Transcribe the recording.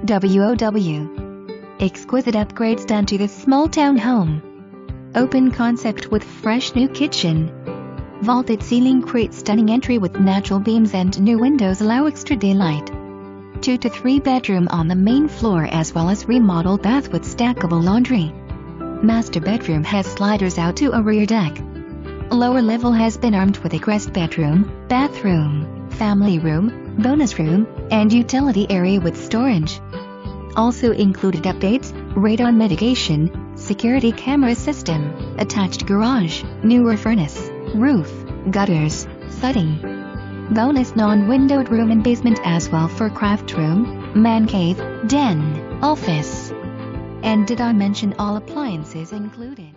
WOW. Exquisite upgrades done to this small town home. Open concept with fresh new kitchen. Vaulted ceiling creates stunning entry with natural beams, and new windows allow extra daylight. 2 to 3 bedroom on the main floor, as well as remodeled bath with stackable laundry. Master bedroom has sliders out to a rear deck. Lower level has been armed with egressed bedroom, bathroom, family room, bonus room, and utility area with storage. Also included updates: radon mitigation, security camera system, attached garage, newer furnace, roof, gutters, thudding. Bonus non-windowed room and basement as well for craft room, man cave, den, office. And did I mention all appliances included?